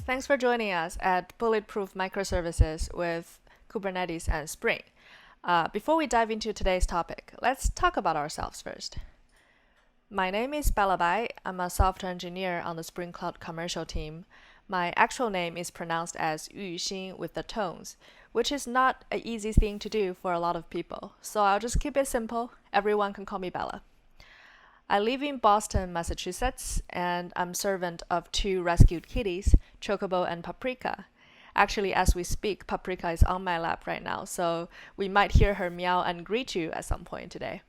Thanks for joining us at Bulletproof Microservices with Kubernetes and Spring. Before we dive into today's topic, let's talk about ourselves first. My name is Bella Bai. I'm a software engineer on the Spring Cloud commercial team. My actual name is pronounced as Yu Xin with the tones, which is not an easy thing to do for a lot of people. So I'll just keep it simple. Everyone can call me Bella. I live in Boston, Massachusetts, and I'm servant of two rescued kitties, Chocobo and Paprika. Actually, as we speak, Paprika is on my lap right now, so we might hear her meow and greet you at some point today.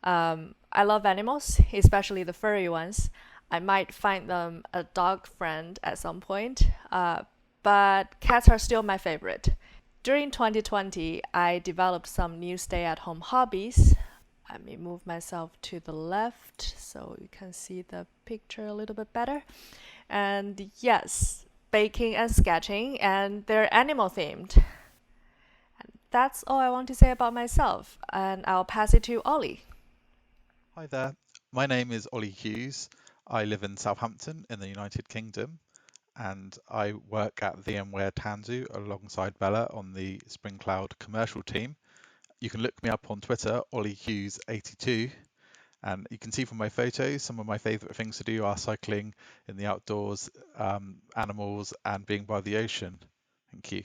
I love animals, especially the furry ones. I might find them a dog friend at some point, but cats are still my favorite. During 2020, I developed some new stay-at-home hobbies. Let me move myself to the left so you can see the picture a little bit better. And yes, baking and sketching, and they're animal themed. And that's all I want to say about myself, and I'll pass it to Ollie. Hi there, my name is Ollie Hughes. I live in Southampton in the United Kingdom, and I work at VMware Tanzu alongside Bella on the Spring Cloud commercial team. You can look me up on Twitter, OllieHughes82, and you can see from my photos some of my favourite things to do are cycling in the outdoors, animals, and being by the ocean. Thank you.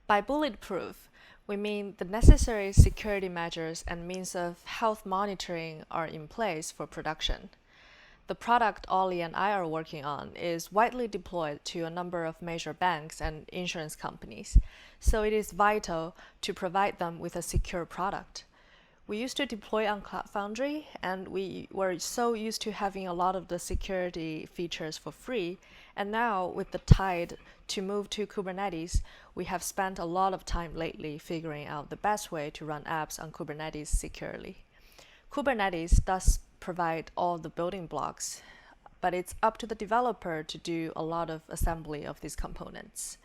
By bulletproof, we mean the necessary security measures and means of health monitoring are in place for production. The product Ollie and I are working on is widely deployed to a number of major banks and insurance companies, so it is vital to provide them with a secure product. We used to deploy on Cloud Foundry, and we were so used to having a lot of the security features for free. And now, with the tide to move to Kubernetes, we have spent a lot of time lately figuring out the best way to run apps on Kubernetes securely. Kubernetes does provide all the building blocks, but it's up to the developer to do a lot of assembly of these components.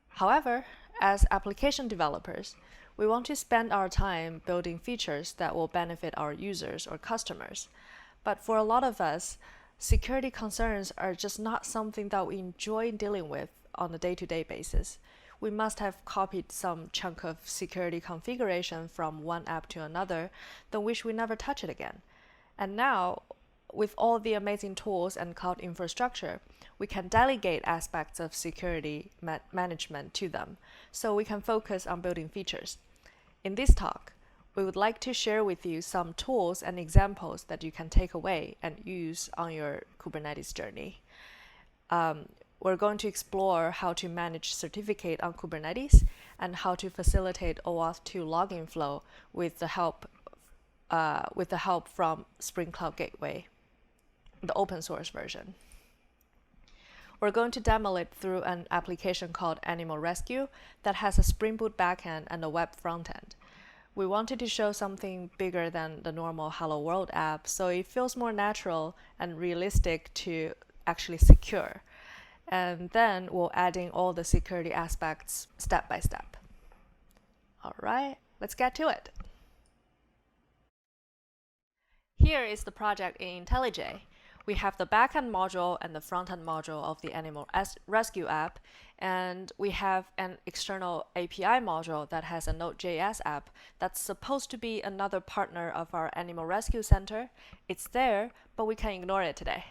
However, as application developers, we want to spend our time building features that will benefit our users or customers. But for a lot of us, security concerns are just not something that we enjoy dealing with on a day-to-day basis. We must have copied some chunk of security configuration from one app to another, then wish we never touch it again. And now, with all the amazing tools and cloud infrastructure, we can delegate aspects of security management to them, so we can focus on building features. In this talk, we would like to share with you some tools and examples that you can take away and use on your Kubernetes journey. We're going to explore how to manage certificate on Kubernetes and how to facilitate OAuth 2 login flow with the help from SpringCloudGateway, the open source version. We're going to demo it through an application called Animal Rescue that has a Spring Boot backend and a web frontend. We wanted to show something bigger than the normal Hello World app, so it feels more natural and realistic to actually secure. And then we'll add in all the security aspects step by step. All right, let's get to it. Here is the project in IntelliJ. We have the backend module and the frontend module of the Animal Rescue app, and we have an external API module that has a Node.js app that's supposed to be another partner of our Animal Rescue Center. It's there, but we can ignore it today.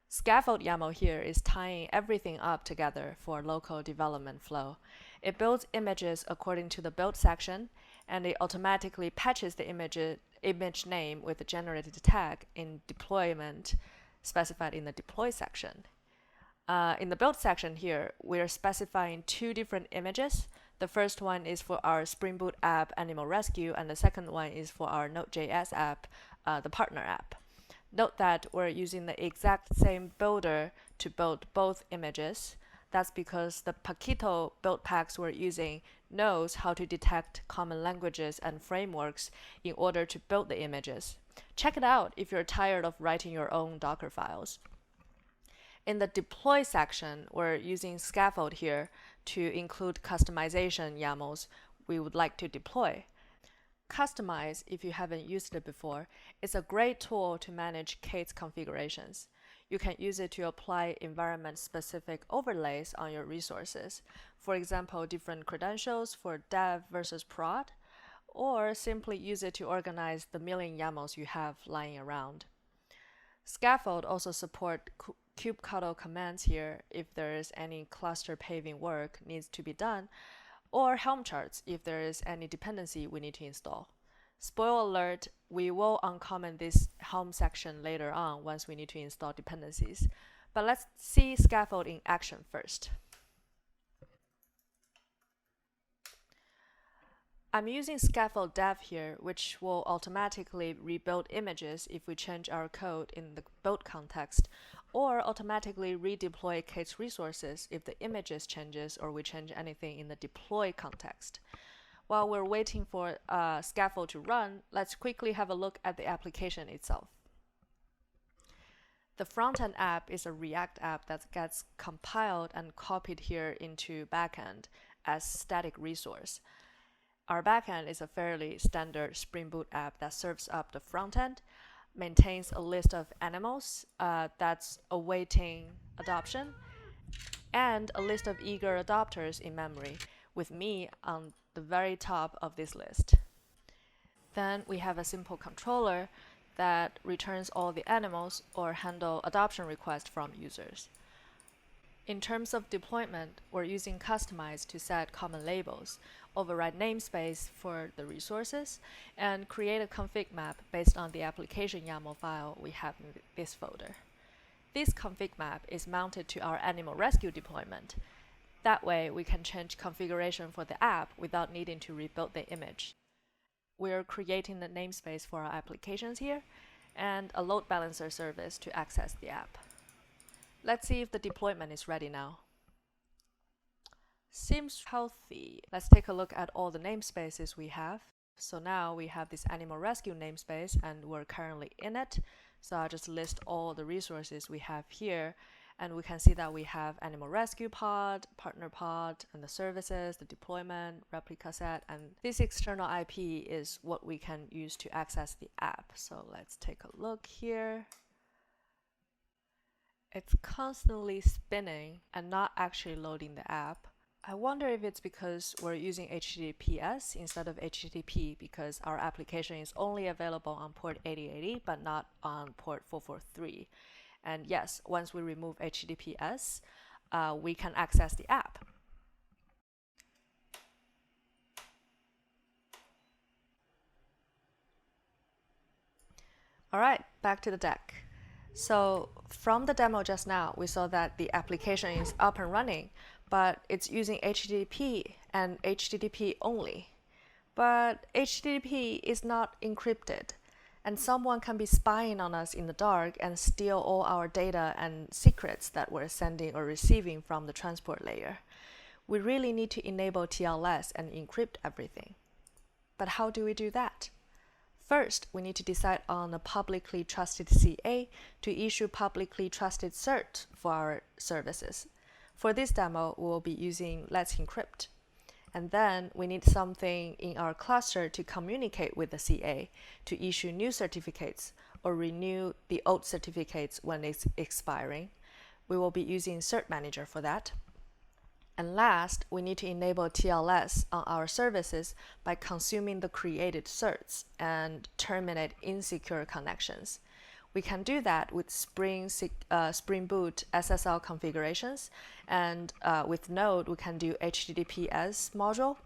Scaffold YAML here is tying everything up together for local development flow. It builds images according to the build section, and it automatically patches the image name with the generated tag in deployment specified in the deploy section. In the build section here, we're specifying two different images. The first one is for our Spring Boot app, Animal Rescue, and the second one is for our Node.js app, the partner app. Note that we're using the exact same builder to build both images. That's because the Paquito build packs we're using knows how to detect common languages and frameworks in order to build the images. Check it out if you're tired of writing your own Docker files. In the deploy section, we're using Scaffold here to include customization YAMLs we would like to deploy. Customize, if you haven't used it before, is a great tool to manage K8s configurations. You can use it to apply environment-specific overlays on your resources. For example, different credentials for dev versus prod, or simply use it to organize the million YAMLs you have lying around. Scaffold also support kubectl commands here if there is any cluster paving work needs to be done, or Helm charts if there is any dependency we need to install. Spoiler alert, we will uncomment this Helm section later on once we need to install dependencies. But let's see Scaffold in action first. I'm using Scaffold Dev here, which will automatically rebuild images if we change our code in the build context, or automatically redeploy Kate's resources if the images changes or we change anything in the deploy context. While we're waiting for Scaffold to run, let's quickly have a look at the application itself. The front-end app is a React app that gets compiled and copied here into backend as static resource. Our backend is a fairly standard Spring Boot app that serves up the front-end, maintains a list of animals that's awaiting adoption, and a list of eager adopters in memory, with me on the very top of this list. Then we have a simple controller that returns all the animals or handle adoption requests from users. In terms of deployment, we're using Customize to set common labels, override namespace for the resources, and create a config map based on the application YAML file we have in this folder. This config map is mounted to our animal rescue deployment. That way, we can change configuration for the app without needing to rebuild the image. We're creating the namespace for our applications here, and a load balancer service to access the app. Let's see if the deployment is ready now. Seems healthy. Let's take a look at all the namespaces we have. So now we have this animal rescue namespace and we're currently in it. So I'll just list all the resources we have here, and we can see that we have animal rescue pod, partner pod, and the services, the deployment, replica set, and this external IP is what we can use to access the app. So let's take a look here. It's constantly spinning and not actually loading the app. I wonder if it's because we're using HTTPS instead of HTTP, because our application is only available on port 8080 but not on port 443. And yes, once we remove HTTPS, we can access the app. All right, back to the deck. So from the demo just now, we saw that the application is up and running, but it's using HTTP and HTTP only. But HTTP is not encrypted, and someone can be spying on us in the dark and steal all our data and secrets that we're sending or receiving from the transport layer. We really need to enable TLS and encrypt everything. But how do we do that? First, we need to decide on a publicly trusted CA to issue publicly trusted cert for our services. For this demo, we will be using Let's Encrypt. And then we need something in our cluster to communicate with the CA to issue new certificates or renew the old certificates when it's expiring. We will be using Cert Manager for that. And last, we need to enable TLS on our services by consuming the created certs and terminate insecure connections. We can do that with Spring Boot SSL configurations, and with Node, we can do HTTPS module.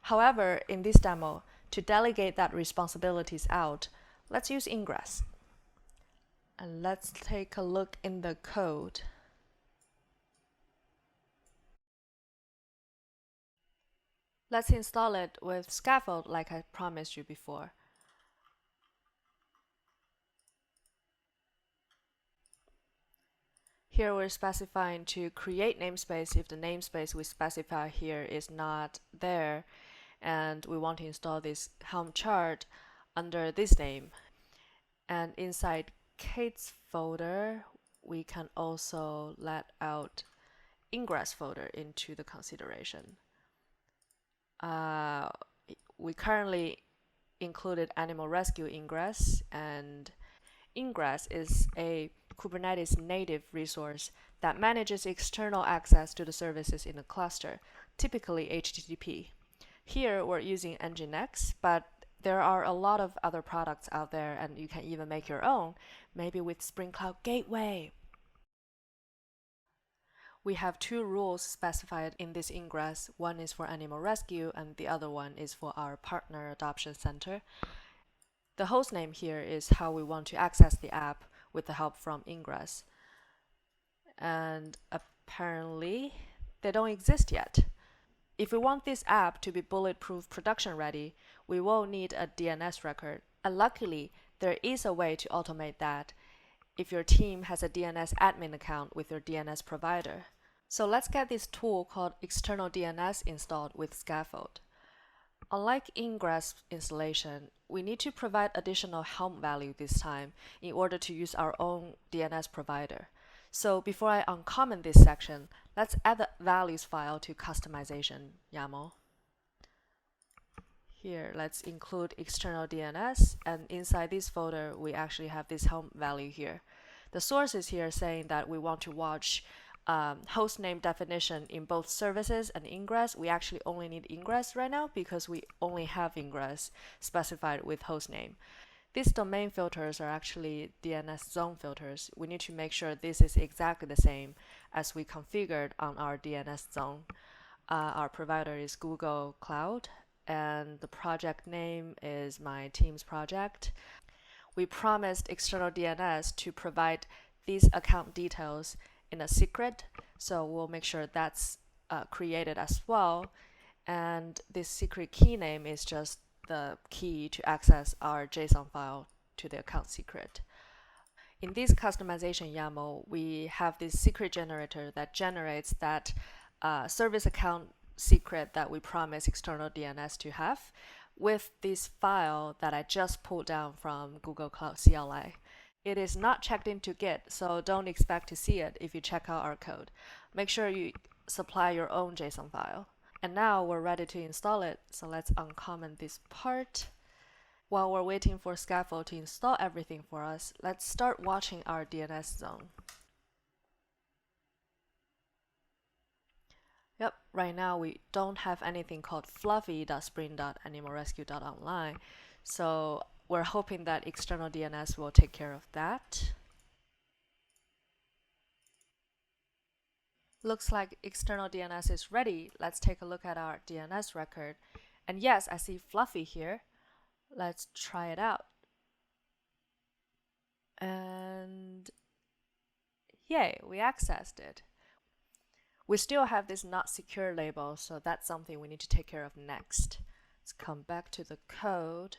However, in this demo, to delegate that responsibilities out, let's use Ingress. And let's take a look in the code. Let's install it with Scaffold like I promised you before. Here we're specifying to create namespace if the namespace we specify here is not there, and we want to install this Helm chart under this name. And inside Kate's folder, we can also let out Ingress folder into the consideration. We currently included animal rescue ingress, and ingress is a Kubernetes native resource that manages external access to the services in a cluster, typically HTTP. Here we're using Nginx, but there are a lot of other products out there, and you can even make your own, maybe with SpringCloudGateway. We have two rules specified in this ingress. One is for animal rescue, and the other one is for our partner adoption center. The hostname here is how we want to access the app with the help from ingress. And apparently, they don't exist yet. If we want this app to be bulletproof production ready, we will need a DNS record. And luckily, there is a way to automate that if your team has a DNS admin account with your DNS provider. So let's get this tool called external DNS installed with Scaffold. Unlike ingress installation, we need to provide additional Helm value this time in order to use our own DNS provider. So before I uncomment this section, let's add the values file to customization YAML. Here, let's include external DNS, and inside this folder, we actually have this Helm value here. The source is here saying that we want to watch hostname definition in both services and ingress. We actually only need ingress right now because we only have ingress specified with hostname. These domain filters are actually DNS zone filters. We need to make sure this is exactly the same as we configured on our DNS zone. Our provider is Google Cloud, and the project name is my team's project. We promised external DNS to provide these account details in a secret, so we'll make sure that's created as well. And this secret key name is just the key to access our JSON file to the account secret. In this customization YAML, we have this secret generator that generates that service account secret that we promise external DNS to have with this file that I just pulled down from Google Cloud CLI. It is not checked into Git, so don't expect to see it if you check out our code. Make sure you supply your own JSON file. And now we're ready to install it, so let's uncomment this part. While we're waiting for Scaffold to install everything for us, let's start watching our DNS zone. Yep, right now we don't have anything called fluffy.spring.animalrescue.online, so we're hoping that external DNS will take care of that. Looks like external DNS is ready. Let's take a look at our DNS record. And yes, I see Fluffy here. Let's try it out. And yay, we accessed it. We still have this not secure label, so that's something we need to take care of next. Let's come back to the code,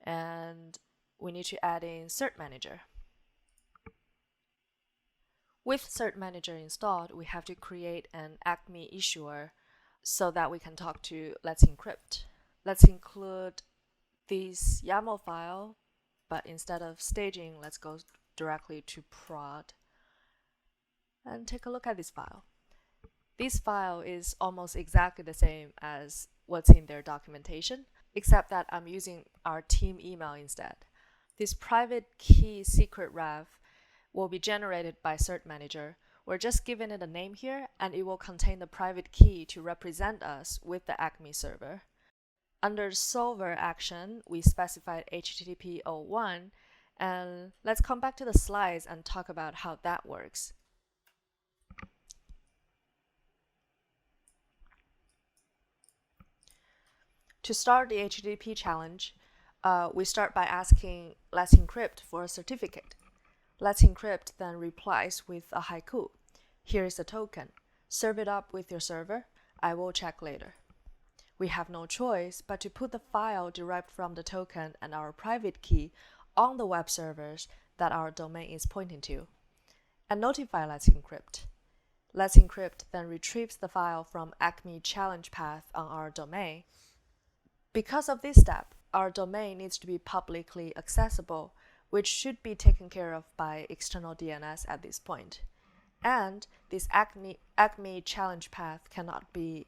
and we need to add in Cert Manager. With Cert Manager installed, we have to create an ACME issuer so that we can talk to Let's Encrypt. Let's include this YAML file, but instead of staging, let's go directly to prod and take a look at this file. This file is almost exactly the same as what's in their documentation, except that I'm using our team email instead. This private key secret ref will be generated by Cert Manager. We're just giving it a name here, and it will contain the private key to represent us with the ACME server. Under solver action, we specified HTTP 01, and let's come back to the slides and talk about how that works. To start the HTTP challenge, we start by asking Let's Encrypt for a certificate. Let's Encrypt then replies with a haiku. Here is a token. Serve it up with your server. I will check later. We have no choice but to put the file derived from the token and our private key on the web servers that our domain is pointing to, and notify Let's Encrypt. Let's Encrypt then retrieves the file from ACME challenge path on our domain. Because of this step, our domain needs to be publicly accessible, which should be taken care of by external DNS at this point. And this ACME challenge path cannot be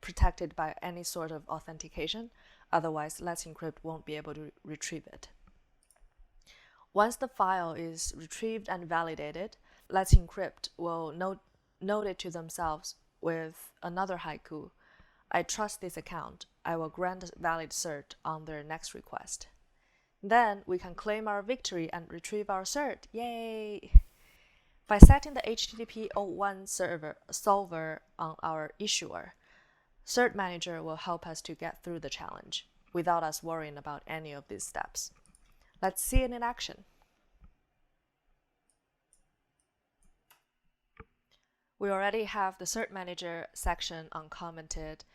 protected by any sort of authentication. Otherwise, Let's Encrypt won't be able to retrieve it. Once the file is retrieved and validated, Let's Encrypt will note it to themselves with another haiku. I trust this account. I will grant a valid cert on their next request. Then we can claim our victory and retrieve our cert. Yay! By setting the HTTP 01 solver on our issuer, Cert Manager will help us to get through the challenge without us worrying about any of these steps. Let's see it in action. We already have the Cert Manager section uncommented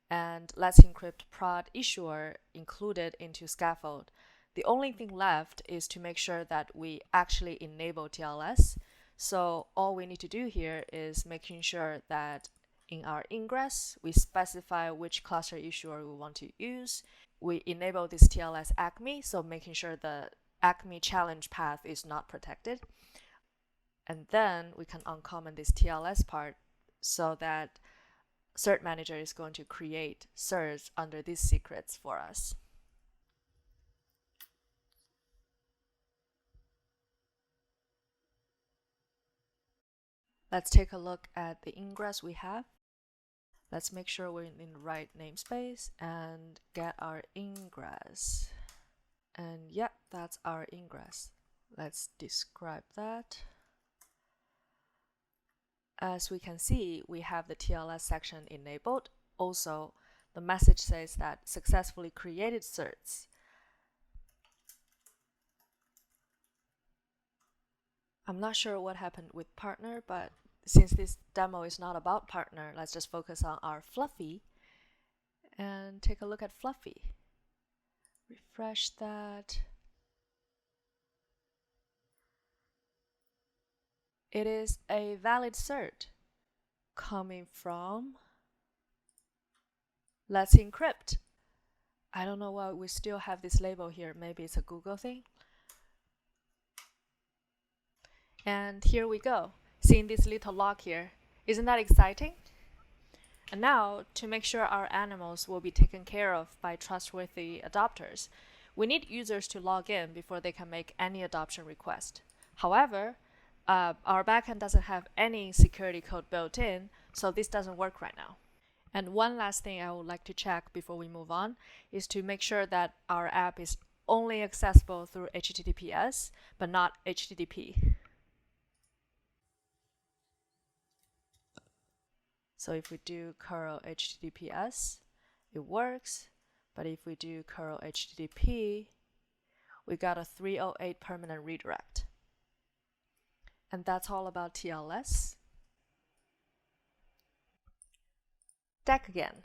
and Let's Encrypt prod issuer included into scaffold. The only thing left is to make sure that we actually enable TLS. So all we need to do here is making sure that in our ingress, we specify which cluster issuer we want to use. We enable this TLS ACME, so making sure the ACME challenge path is not protected. And then we can uncomment this TLS part so that Cert Manager is going to create certs under these secrets for us. Let's take a look at the ingress we have. Let's make sure we're in the right namespace and get our ingress. And yep, that's our ingress. Let's describe that. As we can see, we have the TLS section enabled. Also, the message says that successfully created certs. I'm not sure what happened with partner, but since this demo is not about partner, let's just focus on our Fluffy and take a look at Fluffy. Refresh that. It is a valid cert coming from Let's Encrypt. I don't know why we still have this label here. Maybe it's a Google thing. And here we go. Seeing this little log here. Isn't that exciting? And now, to make sure our animals will be taken care of by trustworthy adopters, we need users to log in before they can make any adoption request. However, our backend doesn't have any security code built in, so this doesn't work right now. And one last thing I would like to check before we move on is to make sure that our app is only accessible through HTTPS, but not HTTP. So if we do curl HTTPS, it works. But if we do curl HTTP, we got a 308 permanent redirect. And that's all about TLS. Deck again.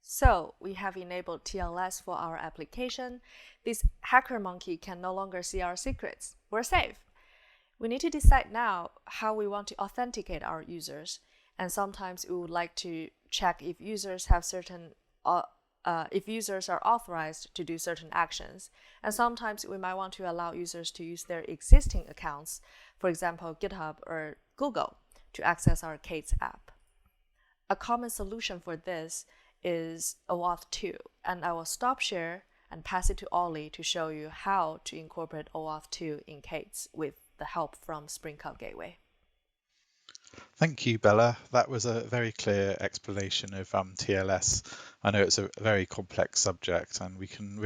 So we have enabled TLS for our application. This hacker monkey can no longer see our secrets. We're safe. We need to decide now how we want to authenticate our users. And sometimes we would like to check if users have if users are authorized to do certain actions. And sometimes we might want to allow users to use their existing accounts, for example, GitHub or Google, to access our K8s app. A common solution for this is OAuth 2, and I will stop share and pass it to Ollie to show you how to incorporate OAuth 2 in K8s with the help from SpringCloudGateway. Thank you, Bella. That was a very clear explanation of TLS. I know it's a very complex subject, and we can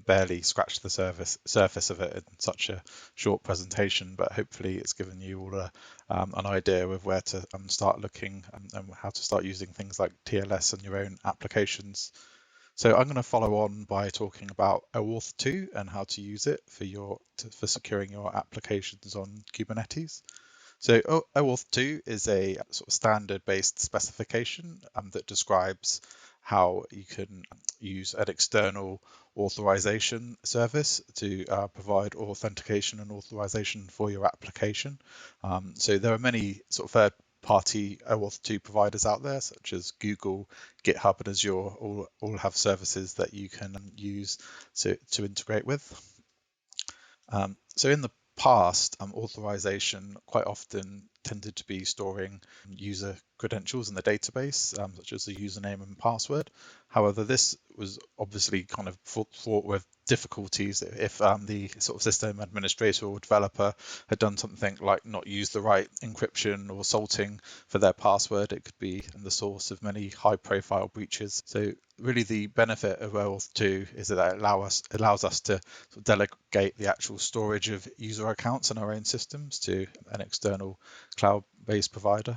barely scratch the surface of it in such a short presentation. But hopefully, it's given you all an idea of where to start looking and how to start using things like TLS in your own applications. So I'm going to follow on by talking about OAuth 2 and how to use it for securing your applications on Kubernetes. So OAuth 2 is a sort of standard-based specification that describes how you can use an external authorization service to provide authentication and authorization for your application. So there are many sort of third-party OAuth 2 providers out there, such as Google, GitHub, and Azure, all have services that you can use to integrate with. So in the past, authorization quite often tended to be storing user credentials in the database, such as the username and password. However, this was obviously kind of fraught with difficulties if the sort of system administrator or developer had done something like not use the right encryption or salting for their password. It could be the source of many high-profile breaches. So really the benefit of OAuth 2 is that it allows us to sort of delegate the actual storage of user accounts in our own systems to an external cloud-based provider.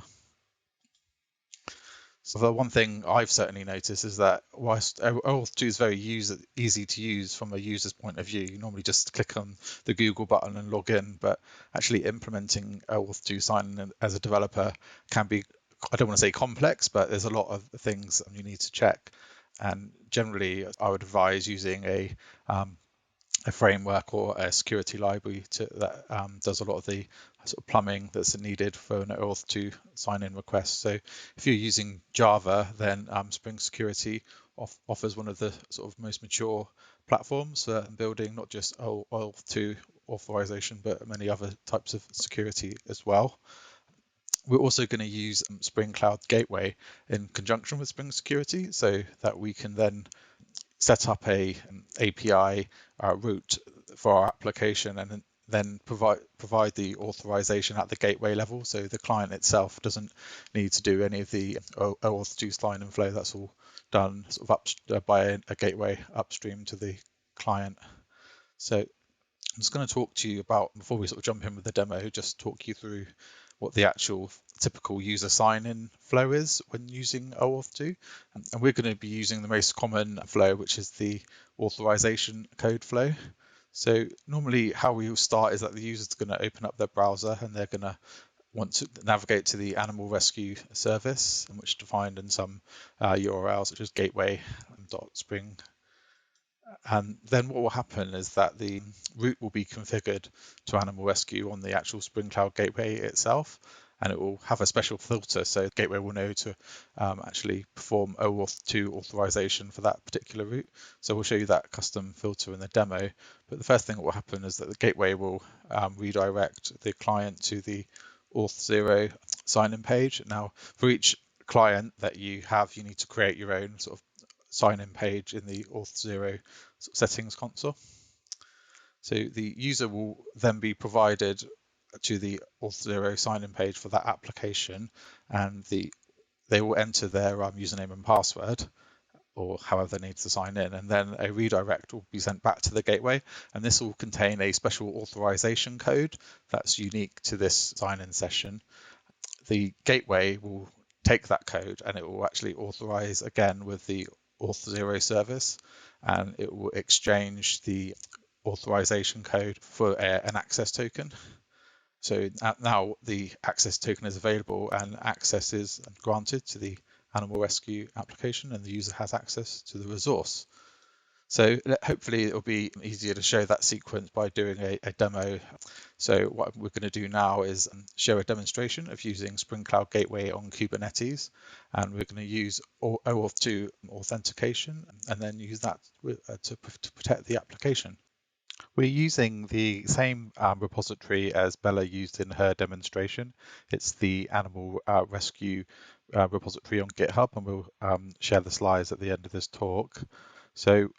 So the one thing I've certainly noticed is that whilst OAuth 2 is very easy to use from a user's point of view, you normally just click on the Google button and log in, but actually implementing OAuth 2 sign-in as a developer can be, I don't want to say complex, but there's a lot of things you need to check. And generally, I would advise using a framework or a security library that does a lot of the sort of plumbing that's needed for an OAuth 2 sign-in request. So if you're using Java, then Spring Security offers one of the sort of most mature platforms for building not just OAuth 2 authorization, but many other types of security as well. We're also going to use SpringCloudGateway in conjunction with Spring Security so that we can then set up an API route for our application and then provide the authorization at the gateway level. So the client itself doesn't need to do any of the OAuth 2 sign and flow. That's all done sort of by a gateway upstream to the client. So I'm just going to talk to you about, before we sort of jump in with the demo, just talk you through what the actual typical user sign-in flow is when using OAuth 2. And we're going to be using the most common flow, which is the authorization code flow. So normally how we will start is that the user is going to open up their browser and they're going to want to navigate to the animal rescue service, which is defined in some URLs such as gateway.spring. And then what will happen is that the route will be configured to Animal Rescue on the actual SpringCloudGateway itself, and it will have a special filter. So Gateway will know to actually perform OAuth 2 authorization for that particular route. So we'll show you that custom filter in the demo. But the first thing that will happen is that the Gateway will redirect the client to the Auth 0 sign-in page. Now, for each client that you have, you need to create your own sort of sign-in page in the Auth 0 settings console. So the user will then be provided to the Auth 0 sign-in page for that application, and they will enter their username and password, or however they need to sign in, and then a redirect will be sent back to the gateway, and this will contain a special authorization code that's unique to this sign-in session. The gateway will take that code and it will actually authorize again with the Auth 0 service, and it will exchange the authorization code for an access token. So now the access token is available and access is granted to the animal rescue application, and the user has access to the resource. So hopefully it will be easier to show that sequence by doing a demo. So what we're going to do now is show a demonstration of using SpringCloudGateway on Kubernetes, and we're going to use OAuth 2 authentication and then use that to protect the application. We're using the same repository as Bella used in her demonstration. It's the animal rescue repository on GitHub, and we'll share the slides at the end of this talk. So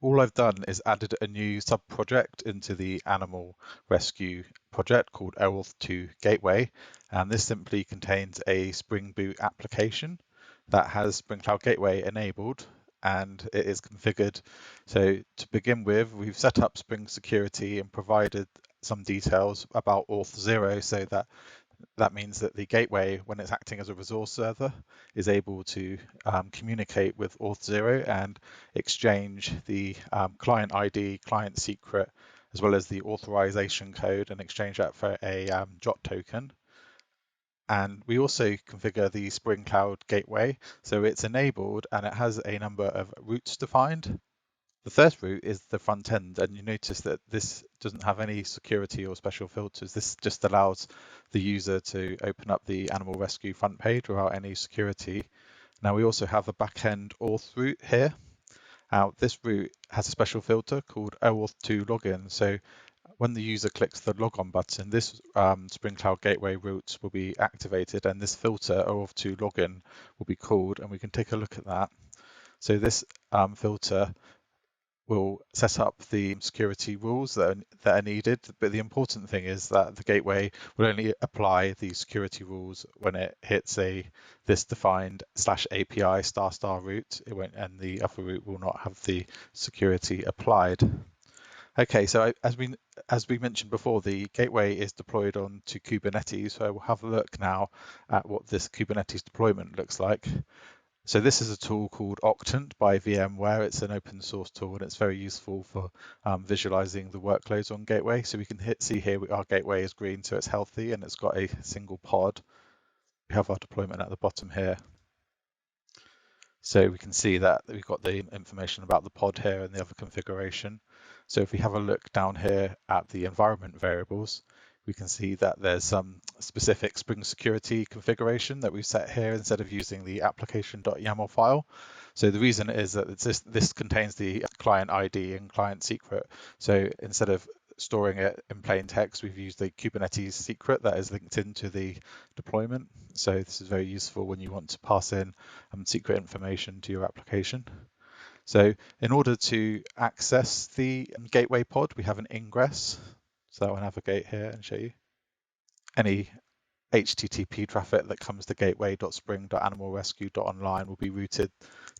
all I've done is added a new sub-project into the animal rescue project called OAuth 2 Gateway, and this simply contains a Spring Boot application that has SpringCloudGateway enabled, and it is configured. So to begin with, we've set up Spring Security and provided some details about Auth 0 so that means that the gateway, when it's acting as a resource server, is able to communicate with Auth 0 and exchange the client ID, client secret, as well as the authorization code, and exchange that for a JOT token. And we also configure the Spring Cloud Gateway, so it's enabled and it has a number of routes defined. The first route is the front end, and you notice that this doesn't have any security or special filters. This just allows the user to open up the animal rescue front page without any security. Now we also have a backend auth route here. Now this route has a special filter called OAuth 2 login. So when the user clicks the logon button, this Spring Cloud Gateway route will be activated, and this filter OAuth2 login will be called, and we can take a look at that. So this filter will set up the security rules that are needed, but the important thing is that the gateway will only apply the security rules when it hits this defined /API ** route. It won't, and the other route will not have the security applied. Okay, so as we mentioned before, the gateway is deployed onto Kubernetes, so we'll have a look now at what this Kubernetes deployment looks like. So this is a tool called Octant by VMware. It's an open source tool, and it's very useful for visualizing the workloads on Gateway. So we can see here our Gateway is green, so it's healthy, and it's got a single pod. We have our deployment at the bottom here. So we can see that we've got the information about the pod here and the other configuration. So if we have a look down here at the environment variables, we can see that there's some specific Spring security configuration that we've set here instead of using the application.yaml file. So the reason is that this contains the client ID and client secret. So instead of storing it in plain text, we've used the Kubernetes secret that is linked into the deployment. So this is very useful when you want to pass in secret information to your application. So in order to access the gateway pod, we have an ingress. So I'll navigate here and show you. Any HTTP traffic that comes to gateway.spring.animalrescue.online will be routed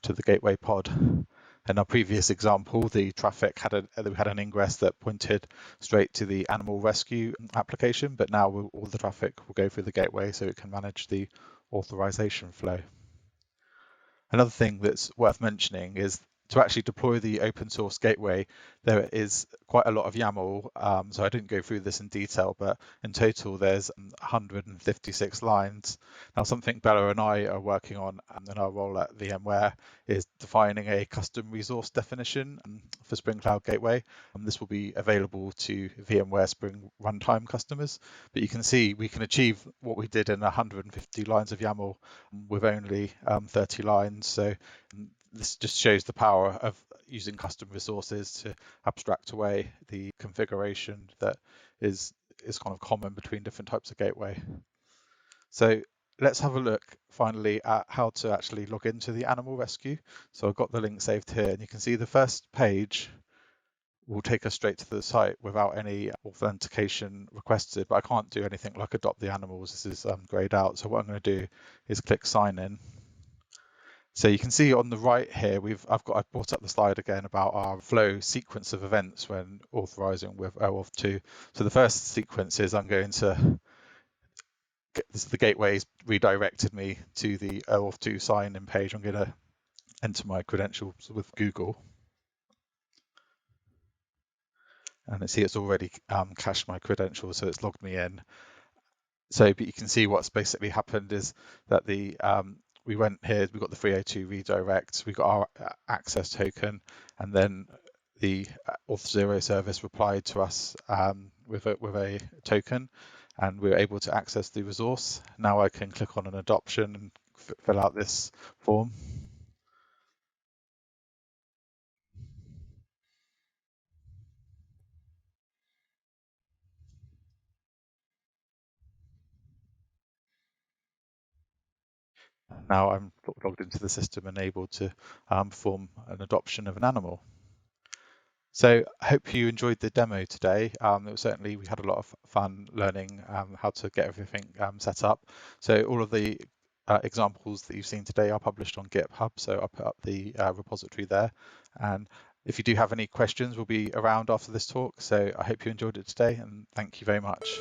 to the gateway pod. In our previous example, the traffic we had an ingress that pointed straight to the animal rescue application, but now all the traffic will go through the gateway so it can manage the authorization flow. Another thing that's worth mentioning is to actually deploy the open source gateway, there is quite a lot of YAML, so I didn't go through this in detail, but in total there's 156 lines. Now something Bella and I are working on in our role at VMware is defining a custom resource definition for Spring Cloud Gateway. This will be available to VMware Spring Runtime customers, but you can see we can achieve what we did in 150 lines of YAML with only 30 lines. So this just shows the power of using custom resources to abstract away the configuration that is kind of common between different types of gateway. So let's have a look finally at how to actually log into the animal rescue. So I've got the link saved here, and you can see the first page will take us straight to the site without any authentication requested, but I can't do anything like adopt the animals. This is grayed out. So what I'm going to do is click sign in. So you can see on the right here, I've brought up the slide again about our flow sequence of events when authorizing with OAuth2. So the first sequence is the gateway's redirected me to the OAuth2 sign-in page. I'm going to enter my credentials with Google. And see it's already cached my credentials, so it's logged me in. So, but you can see what's basically happened is that we went here, we got the 302 redirect, we got our access token, and then the Auth0 service replied to us with a token, and we were able to access the resource. Now I can click on an adoption and fill out this form. Now I'm logged into the system and able to perform an adoption of an animal. So I hope you enjoyed the demo today. We had a lot of fun learning how to get everything set up. So all of the examples that you've seen today are published on GitHub, so I'll put up the repository there. And if you do have any questions, we'll be around after this talk. So I hope you enjoyed it today, and thank you very much.